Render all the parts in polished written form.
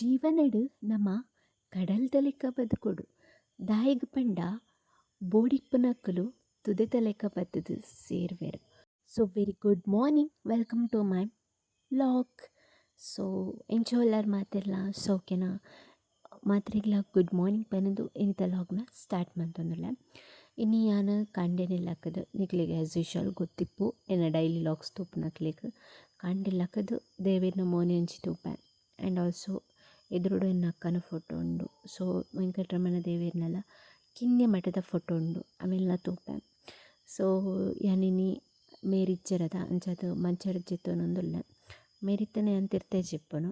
ಜೀವನಡು ನಮ್ಮ ಕಡಲ್ದಲೆಕ್ಕ ಬದುಕೊಡು ದಾಯಿಗ್ ಪಂಡ ಬೋಡಿಪ್ಪುನಕ್ಕಲು ತುದೆತಲೆಕ್ಕ ಬದುದು ಸೇರ್ವೆರು. So very good morning, welcome to my vlog. So ಎಂಚೋಲ್ಲರ್ ಮಾತೆಲ್ಲ ಸೌಖ್ಯನ ಮಾತ್ರೆಗ್ಲ ಗುಡ್ ಮಾರ್ನಿಂಗ್ ಪನ್ನದು ಇನಿತ ಲಾಗ್ನ ಸ್ಟಾರ್ಟ್ ಮಂತೊಂದುಲ್ಲ. ಇನ್ನು ನಾನು ಕಂಡೆನಿಲ್ಲಕ್ಕದು ನಿಕ್ಲಿಗೆ ಆ್ಯಸ್ ಯೂಶುವಲ್ ಗೊತ್ತಿಪ್ಪು ಎನ್ನ ಡೈಲಿ ಲಾಗ್ಸ್ ತೂಪುನಕ್ಲಿಗೆ ಕಂಡಿಲ್ಲಕ್ಕದು ದೇವೇರ್ನ ಮೋನೆ ಹಂಚಿ ತೂಪೆ. ಆ್ಯಂಡ್ ಆಲ್ಸೋ ಎದುರುಡು ಎನ್ನ ಅಕ್ಕನ ಫೋಟೋ ಉಂಡು. ಸೊ ವೆಂಕಟರಮಣ ದೇವೇರ್ನೆಲ್ಲ ಕಿನ್ನೆ ಮಠದ ಫೋಟೋ ಉಂಡು, ಅವೆಲ್ಲ ತೂಪೆ. ಸೊ ಯಾನಿನಿ ಮೇರಿಚ್ಚರದ ಅಂಚದು ಮಂಚಡ ಜಿತ್ತೊಂದುಲ್ಲ ಮೇರಿತ್ತನೆ ಅಂತಿರ್ತೆ ಜಿಪ್ಪನು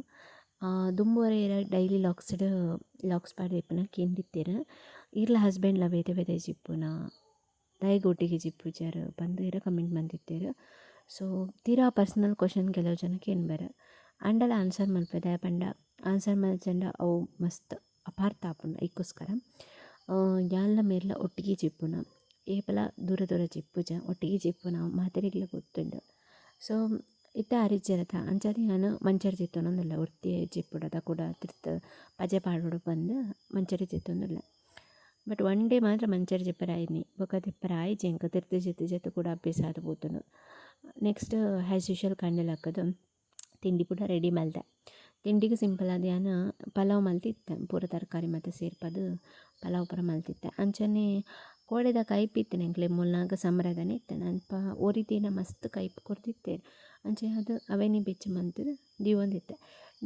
ದುಂಬುವರೆ ಡೈಲಿ ಲಾಕ್ಸ್ ಪಾಡ್ದಿಪ್ಪುನ ಕಿಂದಿತ್ತೀರ ಇರ್ಲ ಹಸ್ಬೆಂಡ್ಲ ಬೇತೆ ಬೇತೆ ಜಿಪ್ಪುನ ದಯಗೊಟ್ಟಿಗೆ ಜಿಪ್ಪುಜಾರು ಬಂದು ಇರ ಕಮೆಂಟ್ ಬಂದಿತ್ತೇರು. ಸೊ ತೀರಾ ಪರ್ಸನಲ್ ಕ್ವಶನ್ ಕೆಲವು ಜನಕ್ಕೆ ಏನು ಬರ ಅಂಡಲ ಆನ್ಸರ್ ಮಲ್ಪೆ ದಯ ಪಂಡ ಆನ್ಸರ್ ಮಲ್ಚಂಡ ಅವು ಮಸ್ತ್ ಅಪಾರ್ಥ ಆಪುಂಡು. ಅದಕ್ಕೋಸ್ಕರ ಯಾನ್ಲ ಮೇರ್ಲ ಒಟ್ಟಿಗೆ ಜಿಪ್ಪುನ ಏಪಲ ದೂರ ದೂರ ಜಿಪ್ಪುಜ ಒಟ್ಟಿಗೆ ಜಿಪ್ಪುನ ಮಾತೆರೆಗ್ಲ ಗೊತ್ತುಂಡು. ಸೊ ಇತ್ತ ಅರಿಜರತ ಅಂಚದೆ ನಾನು ಮಂಚಡ ಜಿತ್ತೊಂದುಲ್ಲ ಒರ್ತಿ ಜಿಪ್ಪುಡದ ಕೂಡ ತಿರ್ತ ಪಜೆ ಪಾಡೋಡು ಬಂದು ಮಂಚಡ ಜಿತ್ತೊಂದುಲ್ಲ. ಬಟ್ ಒನ್ ಡೇ ಮಾತ್ರ ಮಂಚಡ ಜಿಪ್ಪರ ಆಯ್ನಿ ಬೊಕ ತಿಪ್ಪರ ಆಯ್ ಜೆಂಕ ತಿರ್ತು ಜಿತ್ತು ಜಿತ್ತು ಕೂಡ ಅಭ್ಯಾಸ ಆದ ಪೋತುಂಡು. ನೆಕ್ಸ್ಟ್ ಆ್ಯಸ್ ಯೂಶುವಲ್ ಕಂಡೆಲಾಕದು ತಿಂಡಿ ಕೂಡ ರೆಡಿ ಮಲ್ದೆ. ತಿಂಡಿಗೆ ಸಿಂಪಲ್ ಅದು ನಾನು ಪಲಾವ್ ಮಲ್ತಿತ್ತೆ, ಪೂರ ತರಕಾರಿ ಮತ್ತು ಸೇರ್ಪದು ಪಲಾವ್ ಪೂರ ಮಲ್ತಿತ್ತೆ. ಅಂಚನೆ ಕೋಳೆದ ಕೈಪಿತ್ತೆ ನಂಗೆ ಮುಲ್ನಾಗ ಸಂಬ್ರದನೆ ಇತ್ತೆ ನನ್ಪ ಒರಿದಿನ ಮಸ್ತ್ ಕೈಪ್ ಕೊಡ್ತಿತ್ತೆ ಅಂಚೆ ಅದು ಅವೇನಿ ಬೆಚ್ಚ ಮಂತು ದಿವೊಂದಿತ್ತೆ.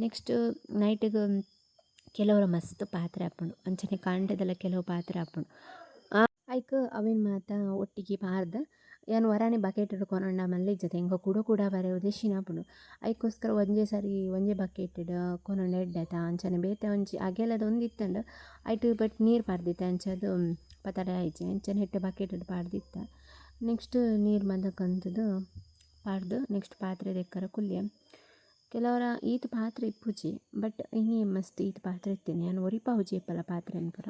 ನೆಕ್ಸ್ಟ್ ನೈಟಿಗೆ ಕೆಲವರ ಮಸ್ತ್ ಪಾತ್ರೆ ಹಾಕೊಂಡು ಅಂಚನೆ ಕಾಂಡದೆಲ್ಲ ಕೆಲವು ಪಾತ್ರೆ ಹಾಕೊಂಡು ಐಕ್ ಅವೇನು ಮಾತ ಒಟ್ಟಿಗೆ ಪಾರ್ದು ಏನು ವರಾಣಿ ಬಕೆಟ್ ಹಿಡ್ಕೊಂಡ ಮಲ್ಲ ಇಜ್ಜತೆ ಹೆಂಗೆ ಕೂಡ ಬರೋ ಉದ್ದೇಶಿನ ಹಾಪುಂಡು. ಅದಕ್ಕೋಸ್ಕರ ಒಂದೇ ಸರಿ ಒಂದೇ ಬಕೆಟ್ ಕೊನೊಂಡು ಎಡ್ಡತ ಅಂಚನೆ ಬೇತೆ ಒಂಜಿ ಅಗೆಲದ ಒಂದಿತ್ತಂಡು ಐಟು ಬಟ್ ನೀರು ಪಾರ್ದಿತ್ತೆ ಅಂಚದು ಪತಡ ಆಯ್ಚೆ ಅಂಚನೆ ಹಿಟ್ಟು ಬಕೆಟ್ ಪಾಡ್ದಿತ್ತ. ನೆಕ್ಸ್ಟ್ ನೀರು ಮಂದಕ್ಕಂತದ್ದು ಪಾಡ್ದು ನೆಕ್ಸ್ಟ್ ಪಾತ್ರೆ ತೆಕ್ಕರ ಕುಲ್ಯ ಕೆಲವರ ಈತ ಪಾತ್ರೆ ಇಪ್ಪುಜಿ ಬಟ್ ಇನ್ನೇ ಮಸ್ತ್ ಈತ ಪಾತ್ರೆ ಇತ್ತೇನೆ ನಾನು ಒರಿಪ ಹುಜಿ ಇಪ್ಪಲ್ಲ ಪಾತ್ರೆ ಅನ್ಪುರ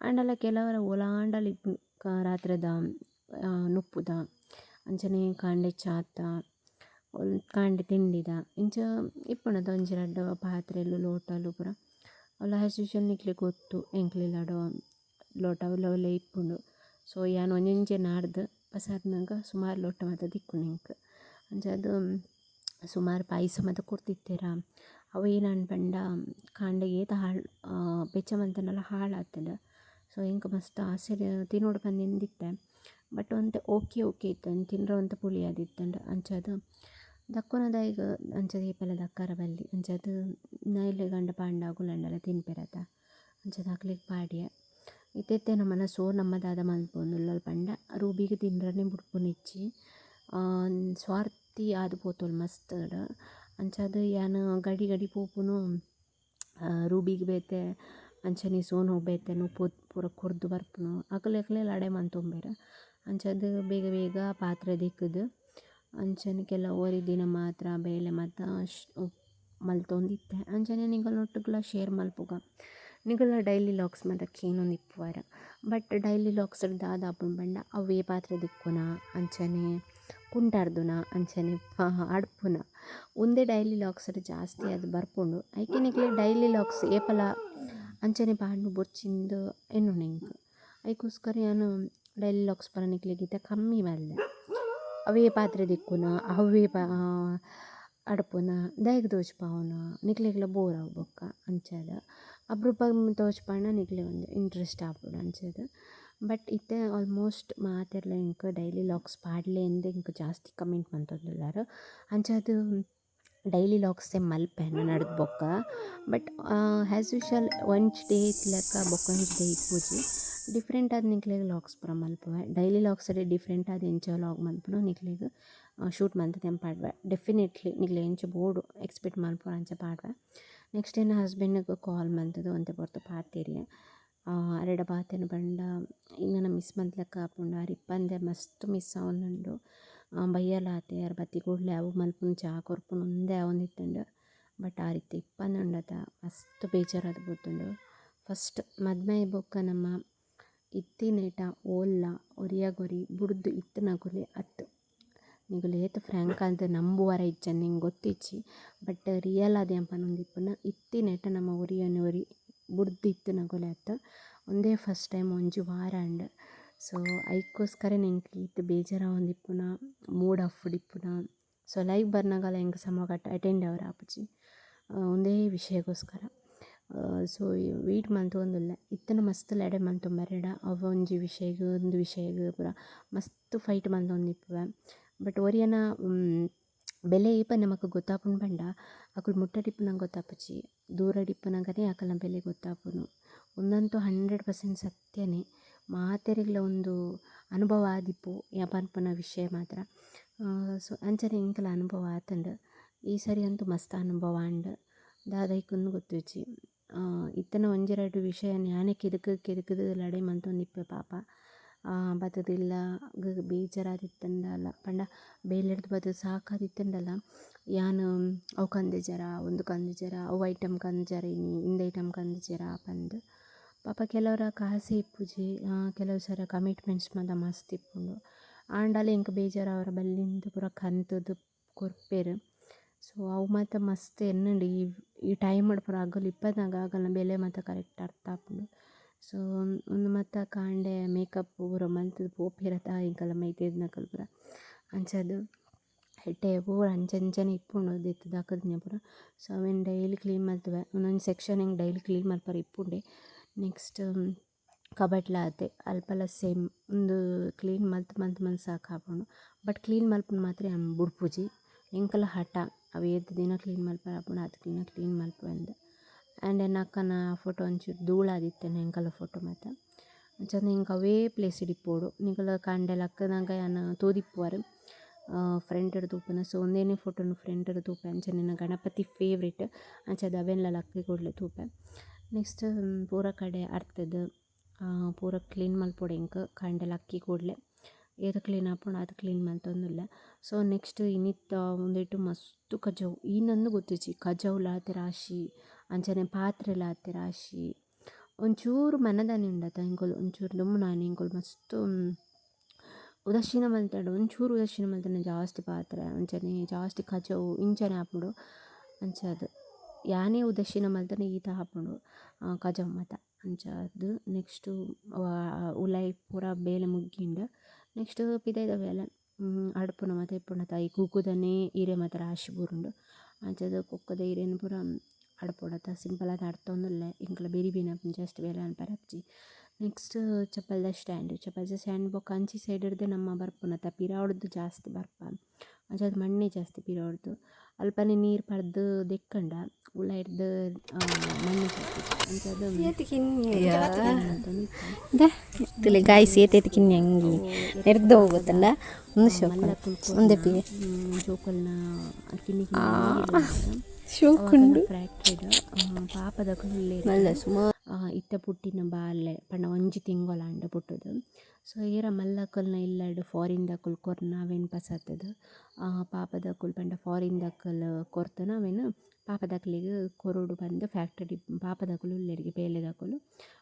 ಅಂಡಲ್ಲ ಕೆಲವರ ಒಲಾಂಡಲ್ ಇಪ್ಪು ರಾತ್ರದ ನುಪ್ಪುದ ಅಂಚನೆ ಕಾಂಡೆ ಚಾತ ಕಾಂಡೆ ತಿಂಡಿದ ಇಂಚ ಇಪ್ಪುಣದ ಒಂಜಿ ರಡ್ಡ ಪಾತ್ರೆಲು ಲೋಟಲು ಪೂರ ಅಲ್ಲ ಆ್ಯಸ್ ಯೂಶುವಲ್ ನಿಕ್ಲೆ ಗೊತ್ತು ಎಂಕ್ಲೆಲಾಡೋ ಲೋಟ ಒಲೆ ಇಪ್ಪುಂಡು. ಸೊ ಯಾನು ಒಂಜೊಂಜೆ ನಾಡ್ದು ಪಸರ್ನಾಗ ಸುಮಾರು ಲೋಟ ಮಾತ ದಿಕ್ಕುಂಡು ಎಂಕ್ ಅಂಚದು ಸುಮಾರು ಪಾಯಸ ಮತ್ತು ಕೊಡ್ತಿತ್ತೇರ ಅವು ಏನು ಅನ್ಪಂಡ ಕಾಂಡೆಗೆ ಏತ ಹಾಳು ಬೆಚ್ಚ ಮಂತನೆಲ್ಲ ಹಾಳಾಗ್ತದೆ. ಸೊ ಇಂಕ ಮಸ್ತ್ ಆಸೆ ತಿನ್ನೋಡು ಬಂದಿಂದಿತ್ತೆ ಬಟ್ ಒಂತೆ ಓಕೆ ಇತ್ತು ತಿನ್ರೋ ಅಂತ ಪುಳಿ ಆದಿತ್ತಂಡು ಅಂಚದು ದಕ್ಕುನದ ಈಗ ಅಂಚದು ಏಪೆಲ್ಲ ದಕ್ಕಾರ ಬಲ್ಲಿ ಅಂಚದು ನೈಲೆ ಗಂಡ ಪಾಂಡ ಗುಲಂಡಲ ತಿನ್ಪೆರತ ಅಂಚದು ಹಾಕ್ಲಿಕ್ಕೆ ಪಾಡ್ಯ ಇತ್ತೆ ನಮ್ಮನ ಸೋರ್ ನಮ್ಮದಾದ ಮಲ್ಪೊಂದುಲ್ಲ ಪಂಡ ರೂಬಿಗೆ ತಿನ್ರನೆ ಬುಡ್ಪುನಿಚ್ಚಿ ಸ್ವಾರ್ಥಿ ಆದ ಪೋತೋಲ್ ಮಸ್ತ್ ಅಂಚದು ಯಾನು ಗಡಿ ಪೋಪುನು ರೂಬಿಗೆ ಬೇತೆ ಅಂಚನೆ ಸೋನು ಬೇತೆನು ಪೂರ ಕೊರ್ದು ಬರ್ಪುನು ಅಕಲೆ ಲಡೆ ಮಂತೊಂಬೇರ ಅಂಚದು ಬೇಗ ಪಾತ್ರೆ ದಿಕ್ಕದು ಅಂಚನೆ ಕೆಲ ದಿನ ಮಾತ್ರ ಬೇಳೆ ಮತ್ತು ಮಲ್ತೊಂದಿತ್ತೆ ಅಂಚನೆ ನಿಗಲೊಟ್ಟುಗಳ ಶೇರ್ ಮಲ್ಪುಗ ನಿಗಲ ಡೈಲಿ ಲಾಗ್ಸ್ ಮತ್ತು ಏನೊಂದು ಇಪ್ಪುವಾರ ಬಟ್ ಡೈಲಿ ಲಾಗ್ಸ್ ದಾದ ಆಪುಂಡು ಪಂಡ ಅವೇ ಪಾತ್ರೆ ದಿಕ್ಕುನ ಅಂಚನೆ ಕುಂಟಾರ್ದುನ ಅಂಚನೆ ಅಡ್ಪುನ ಒಂದೇ ಡೈಲಿ ಲಾಗ್ಸ್ ಜಾಸ್ತಿ ಅದು ಬರ್ಪುಂಡು. ಐಕೆ ನಿಕ್ಲೆ ಡೈಲಿ ಲಾಗ್ಸ್ ಏಪಲ ಅಂಚನೆ ಪಾಂಡು ಬೊಚ್ಚಿಂದು ಎನ್ನು ನೆಂಕು ಅದಕ್ಕೋಸ್ಕರ ನಾನು ಡೈಲಿ ಲಾಗ್ಸ್ ಪರ ನಿಕ್ಲಿಗಿಂತ ಕಮ್ಮಿ ಮಲ್ದೆ. ಅವೇ ಪಾತ್ರೆ ದಿಕ್ಕುನ ಅವೇ ಅಡ್ಪುನ ದಯಗ್ ತೋಚ್ಪಾವುನ ನಿಕ್ಲೆಗ್ಲ ಬೋರ್ ಆಗ್ಬೊಕ್ಕ ಅಂಚದ ಅಪರೂಪ ತೋಚ್ಪಾಂಡ ನಿಕ್ಲೆ ಒಂದು ಇಂಟ್ರೆಸ್ಟ್ ಆಗ್ಬಿಡು ಅಂಚದು. ಬಟ್ ಇತ್ತೆ ಆಲ್ಮೋಸ್ಟ್ ಮಾತೆರ್ಲ ಇಂಕ ಡೈಲಿ ಲಾಗ್ಸ್ ಪಾಡ್ಲೆ ಎಂದೆ ಇಂಕ ಜಾಸ್ತಿ ಕಮೆಂಟ್ ಮಂತೊಂದುಲ್ಲಾರು ಅಂಚದು ಡೈಲಿ ಲಾಗ್ಸೆ ಮಲ್ಪೆ ನಡ್ದು ಬೊಕ್ಕ ಬಟ್ ಆ್ಯಸ್ ಯೂಶುವಲ್ ಒಂಜ್ ಡೇ ಲೆಕ್ಕ ಬೊಕ್ಕೊಂಜ್ ಡೇ ಇಪ್ಪುಜಿ ಡಿಫ್ರೆಂಟ್ ಆದ ನಿಕ್ಲೆಗ್ ಲಾಗ್ಸ್ ಪೂರ ಮಲ್ಪುವೆ. ಡೈಲಿ ಲಾಗ್ಸ್ ಡಿಫ್ರೆಂಟ್ ಆದ ಎಂಚ ಲಾಗ್ ಮಲ್ಪುನು ನಿಕ್ಲೆಗ್ ಶೂಟ್ ಮಂತದೆಂಗೆ ಪಾಡ್ವೆ ಡೆಫಿನೆಟ್ಲಿ ನಿಕ್ಲೆ ಎಂಚ ಬೋರ್ಡು ಎಕ್ಸ್ಪೆಕ್ಟ್ ಮಲ್ಪುವ ಅಂಚ ಪಾಡ್ವೆ. ನೆಕ್ಸ್ಟ್ ಏನು ಹಸ್ಬೆಂಡ್ಗೆ ಕಾಲ್ ಮಂತದ್ದು ಒಂತೆ ಪೊರ್ತು ಪಾತೆರಿಯ ಅರೆಡ ಪಾತೆನ ಪಂಡ ಇಂಗನ ಮಿಸ್ ಮಂತ್ಲಕ್ಕ ಆಪುಂಡು ಆರು ಇಪ್ಪಂದೆ ಮಸ್ತ್ ಮಿಸ್ ಆವೊಂದುಂಡು ಬಯ್ಯಲಾತೆ ಯಾರು ಬತ್ತಿ ಕೂಡಲೇ ಅವು ಮಲ್ಪುನು ಚಾ ಕೊರ್ಪುನು ಒಂದೇ ಆವೊಂದಿತ್ತುಂಡು ಬಟ್ ಆ ರೀತಿ ಇಪ್ಪಂದುಂಡತ ಮಸ್ತ್ ಬೇಜಾರಾದ ಪೋತುಂಡು. ಫಸ್ಟ್ ಮದ್ಮೆ ಬೊಕ್ಕ ನಮ್ಮ ಇತ್ತಿನೇಟ ಓಲ್ಲ ಒರಿಯಾಗೊರಿ ಬುಡ್ದು ಇತ್ತು ನಗುಲೆ ಅತ್ತು ನಿಗುಲು ಏತು ಫ್ರ್ಯಾಂಕ್ ಅಂತ ನಂಬುವರ ಇಜ್ಜನ್ ನಿಂಗೆ ಗೊತ್ತಿಚ್ಚಿ ಬಟ್ ರಿಯಲ್ ಅದೇ ಪನೊಂದಿಪ್ಪುನ ಇತ್ತಿನೆಟ ನಮ್ಮ ಒರಿ ಬುಡ್ದಿತ್ತು ನಗೊಲೆ ಅತ್ತ ಒಂದೇ ಫಸ್ಟ್ ಟೈಮ್ ಒಂಜಿ ವಾರ ಅಂಡ್ ಸೊ ಐಕ್ಕೋಸ್ಕರ ನೆಂಕ್ ಇತ್ತು ಬೇಜಾರ ಒಂದಿಪ್ಪುನ ಮೂಡ್ ಆಫ್ ಡಿಪ್ಪುನ ಸೊ ಲೈವ್ ಬರ್ನಾಗಲ ಹೆಂಗೆ ಸಮಗಟ್ಟ ಅಟೆಂಡ್ ಅವರ ಆಪುಜಿ ಒಂದೇ ವಿಷಯಕ್ಕೋಸ್ಕರ ಸೊ ವೆಯ್ಟ್ ಮಂತೊಂದುಲ್ಲೆ ಇತ್ತನ ಮಸ್ತ್ ಲೆಡೆ ಮಂತೊಂಬರೆಡ ಅವ ಒಂಜಿ ವಿಷಯಗ್ ಒಂದು ವಿಷಯಗ್ ಪೂರ ಮಸ್ತ್ ಫೈಟ್ ಮಂತೊಂದಿಪ್ಪುವೆ ಬಟ್ ಒರಿಯನ ಬೆಲೆ ಈಪ ನಮಕ್ ಗೊತ್ತಾಪುಂಡು ಪಂಡ ಅಕುಲು ಮುಟ್ಟಡಿಪ್ಪುನಂಗೆ ಗೊತ್ತಾಪುಜಿ ದೂರಡಿಪ್ಪುನಗನೇ ಅಕಲ್ನ ಬೆಲೆ ಗೊತ್ತಾಪುನು ಒಂದಂತೂ 100% ಸತ್ಯನೇ ಮಾತೆರೆಗ್ಲ ಒಂದು ಅನುಭವ ಆದಿಪ್ಪು ಯಾಪನ್ಪನ ವಿಷಯ ಮಾತ್ರ ಸೊ ಅಂಚನೆ ಇಂಕಲ ಅನುಭವ ಆತಂಡು ಈ ಸರಿ ಅಂತೂ ಮಸ್ತ್ ಅನುಭವ ಅಂಡ್ ದಾದೈಕುಂದು ಗೊತ್ತುಜಿ ಇತ್ತನ ಒಂಜೆರಡು ವಿಷಯ ನ್ಯಾನೆ ಕೆದಕದು ಲಡೆ ಮಂತೊಂದಿಪ್ಪೆ ಪಾಪ ಬತ್ತದಿಲ್ಲ ಬೇಜಾರಾದಿತ್ತಂಡಲ್ಲ ಪಂಡ ಬೇಲೆಡ್ದು ಬದು ಸಾಕಾದಿತ್ತಂಡಲ್ಲ ಯಾನು ಅವು ಕಂದಿಜರ ಒಂದು ಕಂದಿಜರ ಅವು ಐಟಮ್ ಕಂದಿಜರ ಇಂದು ಐಟಮ್ ಕಂದಿಜರ ಪಂದು ಪಾಪ ಕೆಲವರ ಕಾಸೆ ಇಪ್ಪುಜಿ ಕೆಲವು ಸರ ಕಮಿಟ್ಮೆಂಟ್ಸ್ ಮಾತ ಮಸ್ತ್ ಇಪ್ಪುಂಡು ಆಂಡಲ ಇಂಕ ಬೇಜಾರ ಅವರ ಬಲ್ಲಿಂದ ಪೂರ ಕಂತದ್ದು ಕೊರ್ಪೆರು ಸೊ ಅವು ಮಾತ ಮಸ್ತ್ ಎನ್ನಂಡು ಈ ಟೈಮ್ ಪೂರ ಆಗಲು ಇಪ್ಪತ್ನಾಗ ಆಗಲ್ಲ ಬೆಲೆ ಮಾತ ಕರೆಕ್ಟ್ ಅರ್ಥ ಆಪುಂಡು ಸೊ ಒಂದು ಮಾತ ಕಾಂಡೆ ಮೇಕಪ್ ಪೂರ ಮಂತದ ಪೋಪಿರತ ಇಂಕಲ್ಲ ಮೈತೇದ್ನಕಲ್ ಪೂರ ಅಂಚದು ಹೆಟ್ಟೆ ಪೂರ ಅಂಚಂಚನೆ ಇಪ್ಪುಂಡು ದೆತ್ತು ದಾಕದ್ನ ಪೂರ ಸೊ ಅವೇನು ಡೈಲಿ ಕ್ಲೀನ್ ಮಾಡ್ತವೆ ಒಂದೊಂದು ಸೆಕ್ಷನ್ ಹಿಂಗೆ ಡೈಲಿ ಕ್ಲೀನ್ ಮಾಡ್ತಾರೆ ಇಪ್ಪುಂಡೆ ನೆಕ್ಸ್ಟ್ ಕಬಟ್ಲ ಆತೆ ಅಲ್ಪಲ ಸೇಮ್ ಒಂದು ಕ್ಲೀನ್ ಮಲ್ತು ಸಾಕಾಪುಂಡು ಬಟ್ ಕ್ಲೀನ್ ಮಲ್ಪುನ ಮಾತ್ರ ಬುಡ್ಪುಜಿ ಎಂಕಲ ಹಠ ಅವು ಏದು ದಿನ ಕ್ಲೀನ್ ಮಲ್ಪರ ಆಪುಂಡು ಅದು ದಿನ ಕ್ಲೀನ್ ಮಲ್ಪುವೆಂದು ಆ್ಯಂಡ್ ಎನ್ನಕ್ಕನ ಫೋಟೋ ಒಂಚೂರು ಧೂಳಾದಿತ್ತೇನೆ ಎಂಕಲ ಫೋಟೋ ಮಾತ ಅಂಚಂದ ಇಂಕ ಅವೇ ಪ್ಲೇಸ್ ಇಡಿಪ್ಪೋಡು ನಿಕಲ ಕಾಂಡೆಲ ಅಕ್ಕನಾಗ ಯಾನು ತೋದಿಪ್ಪುವರು ಫ್ರೆಂಡ್ ತೂಪನ ಸೊ ಒಂದೇನೇ ಫೋಟೋನು ಫ್ರೆಂಡ್ ತೂಪೆ ಅಂಚೆ ನಿನ್ನ ಗಣಪತಿ ಫೇವ್ರೇಟ್ ಅಂಚದು ಅವೆಲ್ಲ ಅಕ್ಕಿ ಕೊಡ್ಲೆ ತೂಪೆ ನೆಕ್ಸ್ಟ್ ಪೂರ ಕಡೆ ಅರ್ತದ ಪೂರ ಕ್ಲೀನ್ ಮಲ್ಪೊಡು ಇಂಕ ಕಾಂಡೆಲ ಅಕ್ಕಿ ಕೊಡ್ಲೆ ಏದು ಕ್ಲೀನ್ ಆಪುಂಡು ಅದು ಕ್ಲೀನ್ ಮಂತೊಂದುಲ್ಲ ಸೊ ನೆಕ್ಸ್ಟ್ ಇನ್ನಿತ್ತ ಒಂದಿಟ್ಟು ಮಸ್ತ್ ಕಜಾವು ಇನ್ನೊಂದು ಗೊತ್ತಿಚ್ಚಿ ಕಜಾವುಲ ಆತೆ ರಾಶಿ ಅಂಚನೆ ಪಾತ್ರೆಲ ಆತೆ ರಾಶಿ ಒಂಚೂರು ಮನದಾನಿ ಉಂಡತ ಇಂಕೊಲು ಒಂಚೂರು ದುಮ್ಮುನಾನಿ ಇಂಕೊಲು ಮಸ್ತ್ ಉದಾಸೀನ ಮಲ್ತಾಡು ಒಂಚೂರು ಉದಾಸೀನ ಮಲ್ತಾನೆ ಜಾಸ್ತಿ ಪಾತ್ರೆ ಅಂಚನೆ ಜಾಸ್ತಿ ಕಜಾವು ಇಂಚನೆ ಆಪುಂಡು ಅಂಚದು ಯಾನೇ ಉದಾಸೀನ ಮಲ್ತಾನೆ ಈತ ಆಪುಂಡು ಕಜಾವು ಮಾತ ಅಂಚದು ನೆಕ್ಸ್ಟು ಉಲಾಯಿ ಪೂರ ಬೇಲೆ ಮುಗ್ಗಿಂಡು ನೆಕ್ಸ್ಟ್ ಪಿದೈದವೆಲ್ಲ ಅಡುಪುನ ಮಾತ ಇಪ್ಪುಂಡು ತಾಯಿ ಕೂಕುದನೇ ಈರೆ ಮಾತ ರಾಶಿ ಬೂರುಂಡು ಅಂಚದು ಕುಕ್ಕದ ಈರೆನು ಪೂರ ಅಡುಪೊಡತ ಸಿಂಪಲ್ ಆದ ಅರ್ಥೊಂದುಲ್ಲೆ ಇಂಕಲ ಬೇರಿಬಿನ ಜಾಸ್ತಿ ಬೇಲೆ ಅನ್ಪರೆ ಅಪ್ಜಿ ನೆಕ್ಸ್ಟ್ ಚಪ್ಪಲ್ದ ಸ್ಟ್ಯಾಂಡ್ ಬೊಕ್ಕ ಅಂಚಿ ಸೈಡ್ ಹಿಡ್ದು ನಮ್ಮ ಬರ್ಪುನತ ಪಿರಾವಡ್ದು ಜಾಸ್ತಿ ಬರ್ಪ ಅಂಚದು ಮಣ್ಣೆ ಜಾಸ್ತಿ ಪಿರಾವಡ್ದು ಅಲ್ಪನೆ ನೀರು ಪರ್ದು ದೆಕ್ಕಂಡ ಉಳ ಹಿಡ್ದು ಮಣ್ಣು ಅಂಚದು ಗಾಯ್ಸ್ ಏತೈತಿ ಕಿನ್ನಿ ಹಂಗಿ ನೆರೆದು ಹೋಗುತ್ತಲ್ಲ ಒಂದು ಒಂದೇ ಪಿ ಜೋಕಲ್ನ ಕಿನ್ನಿ ಶೋಕುಂಡು ಫ್ರ್ಯಾಕ್ಟೆಡ್ ಪಾಪದ ಕುಲ್ಲೆ ಇತ್ತ ಪುಟ್ಟಿನ ಬಾಲ್ಲೆ ಪಂಡ ಒಂಜಿ ತಿಂಗೊಲಾಂಡ ಪುಟ್ಟದು ಸೊ ಏರ ಮಲ್ಲಕಲ್ನ ಇಲ್ಲಡು ಫಾರಿನ್ ದಕ್ಕಲ್ ಕೊರ್ನ ಅವೇನು ಪಸತ್ತದು ಪಾಪದ ಕುಲ್ ಪಂಡ ಫಾರಿನ್ ದಕ್ಕಲ್ ಕೊರ್ತನ ಅವೇನು ಪಾಪದಕ್ಲಿಗೆ ಕೊರೋಡು ಬಂದು ಫ್ಯಾಕ್ಟರಿ ಪಾಪದಕುಲು ಉಲ್ಲೆರಿಗೆ ಬೇಲೆದಕುಲು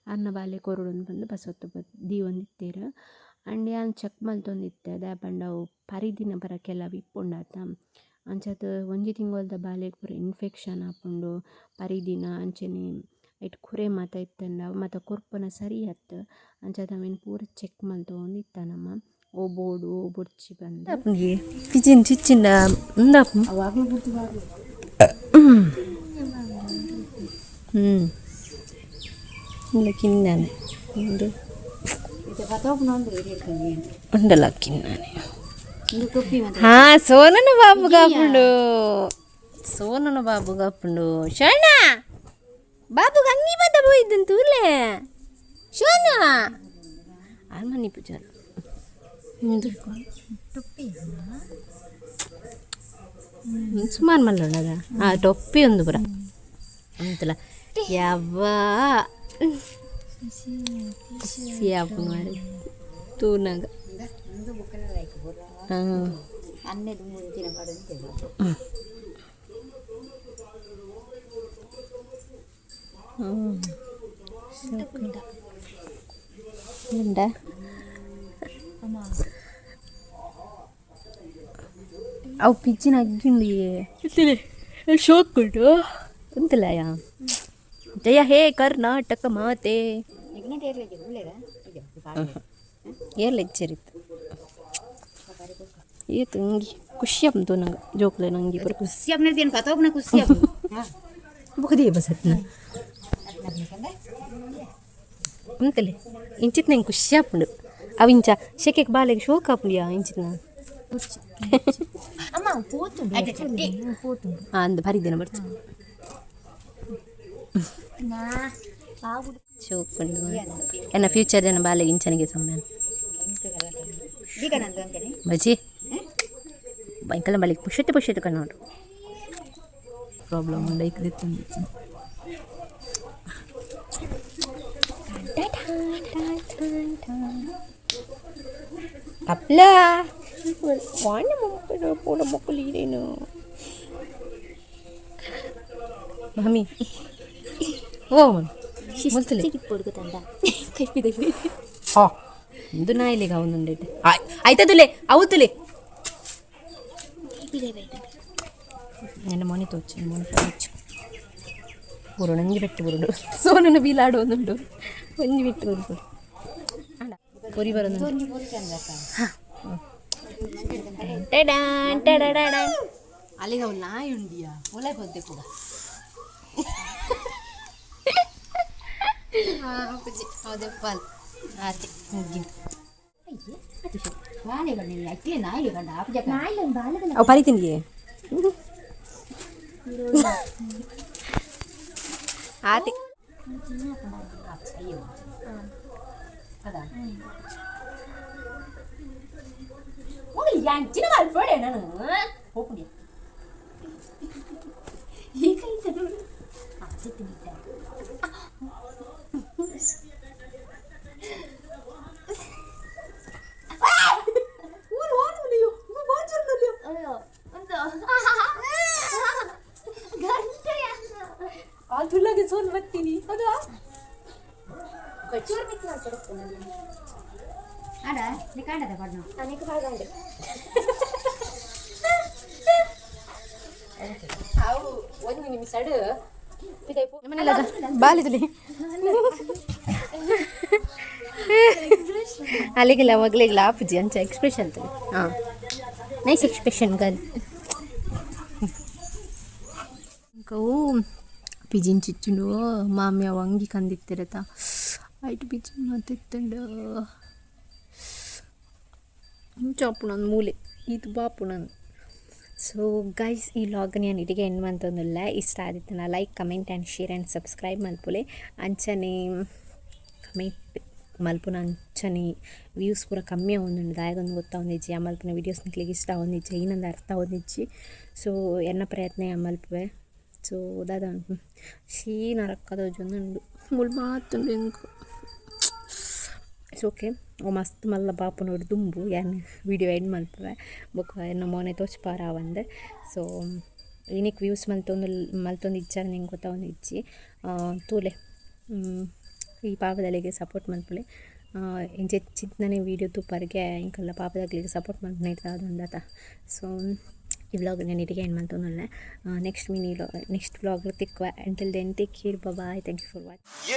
ಅನ್ನ ಬಾಲೆ ಕೊರೋಡು ಬಂದು ಬಸೊತ್ತು ದಿ ಒಂದಿತ್ತೇರು ಅಂಡ್ ಯಾನ್ ಚೆಕ್ ಮಲ್ತೊಂದಿತ್ತೆ ಅದ ಪಂಡವು ಪರಿದಿನ ಬರ ಕೆಲವು ಇಪ್ಪುಂಡಾತ ಅಂಚದು ಒಂಜಿ ತಿಂಗೊಲ್ದ ಬಾಲೆಗ್ ಪೂರ ಇನ್ಫೆಕ್ಷನ್ ಆಪುಂಡು ಪರಿದಿನ ಅಂಚನೆ ಐಟ್ ಕುರೆ ಮಾತ ಇತ್ತಂಡ ಮತ್ತು ಕೊರ್ಪನ ಸರಿ ಹತ್ತು ಅಂಚದ ಅವೇನು ಪೂರ ಚೆಕ್ ಮಲ್ತೊಂದು ಇತ್ತ ನಮ್ಮ ಓ ಬೋರ್ಡು ಬೊಡ್ಚಿ ಬಂದು ಪಿಜಿನ್ ಚಿಚ್ಚಿಂದ ಕಿನ್ನಾನೆ ಉಂಡಲ ಕಿನ್ನಾನೆ సోనను బాబు కాపుండు ಶೋಣ ಬಾಬು ಗಂಗಿ ಬದ್ದ ಹೋಯ್ದನ್ ತೂಲೆ ಶೋನ ಆಲ್ಮನಿ ಪೂಜಾರು ಸುಮಾರು ಮಲ್ಲೊಂಡದ ಟೊಪ್ಪಿ ಒಂದು ಬರ ಅಂತಲ್ಲ ಯವ್ವಾ ಯಾಪು ಮಾಡಿ ತೂನಾಗ ಅನ್ನೆದು ಮುಂಚಿನ ಪಡೆದು ಅವು ಪಿಜ್ಜಿನ ಅಗ್ಗಿಂಡಿ ಶೋಕ್ ಉಂಟು ಎಂತಲಯ ಜಯ ಹೇ ಕರ್ನಾಟಕ ಮಾತೆ ಇಗ್ನೆಟ್ ಏರ್ಲಿಕ್ಕೆ ಒಳ್ಳೆಯದಾ ಇದೆ ಏರ್ಲ ಇಚ್ಚರಿತ್ತು ಏತು ನಂಗೆ ಖುಷಿ ಆಗ್ತು ನಂಗೆ ಜೋಕ್ಲೆ ನಂಗೆ ಬರೋ ಖುಷಿ ಆಗ್ನದೇನು ಕಥೋಗ್ನ ಖುಷಿ ಆಗ್ನು ಬಹುದೇ ಬಸತ್ನ ಅಂತಲೇ ಇಂಚಿತ್ ನಂಗೆ ಖುಷಿ ಆಪುಂಡು ಅವು ಇಂಚ ಶೆಕೆಗೆ ಬಾಲೆಗೆ ಶೋಕ್ ಆಪುಲಿಯಾ ಇಂಚಿತ್ನ ಅಮ್ಮ ಪೋತುಂಡು ಪೋತುಂಡು ಅಂದ ಬರಿದ್ದೇನೆ ಬರ್ಚು ನಾ ಆಗುಡು ಶೋಕ್ ಉಂಡು ಎನ್ನ ಫ್ಯೂಚರ್ ಜನ ಬಾಲೆಗೆ ಇಂಚನಿಗೆ ಸೊಮ್ಮೆ ಈಗ ನಂದು ಅಂತಾನೆ ಬಜಿ ಬೈಕಲ್ಲ ಬಳಿಗೆ ಪುಷಟ್ಟು ಕಣ್ಣೋಡು ಪ್ರಾಬ್ಲಮ್ ಉಂಡು ಐಕದಿತ್ತು ಅಪ್ಲ ವಾಣ ಪೂರ ಮಕ್ಕಳು ಇರೇನು ಮಮ್ಮಿ ಓ ಮುಲ್ತಲೆ ಪೊಡ್ಗುತ್ತಂದ ಹಾ ಇಂದು ನಾಯಿಲೆಗೆ ಅವನುಂಡೈತೆ ಆಯ್ತದುಲೆ ಅವತ್ತುಲೆ ನನ್ನ ಮೊನೆ ತೋಚು ಮೊನೆ ತೋಚು ಬುರುಡು ನಂಗೆ ಬೆಟ್ಟು ಬುರುಡು ಸೋನನ ಬೀಲಾಡು ಒಂದುಂಡು ಒಂಜಿ ಬಿಟ್ಟು ಬರುಡು ಪೊರಿ ಬರೋದು ಅಲ್ಲಿಗೆ ಅವಳು ನಾಯಿ ಉಂಡಿಯಾ ಒಳ್ಳೆ ಬಂದೆ ಕೂಡ ಹೌದಪ್ಪ ಆತೆ ಮುಗ್ಗಿ ಬಾಳೆಗಣ್ಣಿಲ್ಲ ಅಕ್ಕಿ ನಾಯಿ ಗಂಡ ನಾಯಿ ಅವು ಪರಿತೀನಿ ಆತೆ ಅದಾ ಯಾಂಚಿನ ಮಾಡ್ಬೇಡ ನಾನು ಹೋಗ್ಬಿಡಿ ಈಗ ತುಳ್ಳಗೆ ಸೋನ್ ಬರ್ತೀನಿ ಅದು ಆಡ ನೀ ಕಾಂಡದ ಬಣ್ಣ ನನಗೆ ಹಾಗಂಡೆ ಅವು ಒಂದು ನಿಮಿಷ ಬಾಲಿದಲ್ಲಿ ಅಲ್ಲಿಗೆಲ್ಲ ಮಗಳಿಗೆಲ್ಲ ಆಪುಜಿ ಅಂಚ ಎಕ್ಸ್ಪ್ರೆಷನ್ ತಲೆ ಹಾಂ ನೈಸ್ ಎಕ್ಸ್ಪ್ರೆಷನ್ ಗರ್ಲ್ ಕವು ಪಿಜಿನ್ ಚಿಚ್ಚುಂಡು ಮಾಮಿ ಅವ ಅಂಗಿ ಕಂದಿತ್ತಿರತ್ತ ಐಟು ಪಿಜಿನ್ ಮಾತಿತ್ತಂಡು ಇಂಚಾಪು ನನ್ನ ಮೂಲೆ ಇದು ಬಾಪು ನಾನು ಸೊ ಗೈಸ್ ಈ ವ್ಲಾಗ್ ನಾನು ಇಟಿಗೆ ಎಂಡ್ ಮಂತೊಂದುಲ್ಲ ಇಷ್ಟ ಆದಿತ್ತು ನಾ like comment and share and subscribe ಮಲ್ಪುಲೆ ಅಂಚನೆ ಕಮೆಂಟ್ ಮಲ್ಪುನ ಅಂಚನೆ ವ್ಯೂಸ್ ಪೂರ ಕಮ್ಮಿ ಆವೊಂದುಂಡು ದಾಯಗೊಂದು ಗೊತ್ತಾವೊಂದಿಜ್ಜಿ ಆ ಮಲ್ಪುನ ವೀಡಿಯೋಸ್ ನಿಕ್ಲಿಗೆ ಇಷ್ಟ ಆವೊಂದಿಜ್ಜಿ ಇನ್ನೊಂದು ಅರ್ಥ ಆವೊಂದಿಜ್ಜಿ ಸೊ ಎನ್ನ ಪ್ರಯತ್ನ ಮಲ್ಪುವೆ ಸೊ ದಾದ ಶೀನ ರಕ್ಕದೊಂದುಂಡು ಮುಳ್ ಮಾತುಂಡು ಎಂಕು ಇಟ್ಸ್ ಓಕೆ ಓ ಮಸ್ತ್ ಮಲ್ಲ ಬಾಪು ನೋಡಿ ದುಂಬು ಏನು ವೀಡಿಯೋ ಎಂಡ್ ಮಲ್ಪುವೆ ಬೊಕ್ಕ ಎನ್ನ ಮೋನೆ ತೋಚ್ಪಾರ ಅವಂದೆ ಸೊ ಏನಕ್ಕೆ ವ್ಯೂಸ್ ಮಲ್ತೊಂದು ಇಚ್ಚಾರ ನಿಂಗೆ ಗೊತ್ತಾವೊಂದು ಇಚ್ಚಿ ತೂಲೆ ಈ ಪಾಪದಲ್ಲಿಗೆ ಸಪೋರ್ಟ್ ಮಲ್ಪುಲೆ ಎಂಚೆ ಚಿತ್ನನೆ ವೀಡಿಯೋ ತುಪ್ಪರಿಗೆ ಇಂಕಲ್ಲ ಪಾಪದಾಗ್ಲಿಗೆ ಸಪೋರ್ಟ್ ಮಲ್ಪನೆ ಇರ್ತದೊಂದಾತ ಸೊ ಈ ವ್ಲಾಗ್ ನಾನು ಇಟಿಗೆ ಏನು ಮಂತೊಂದುಲ್ಲೆ ನೆಕ್ಸ್ಟ್ ವ್ಲಾಗ್ ತಿಕ್ಕುವ until then take care bye thank you for watching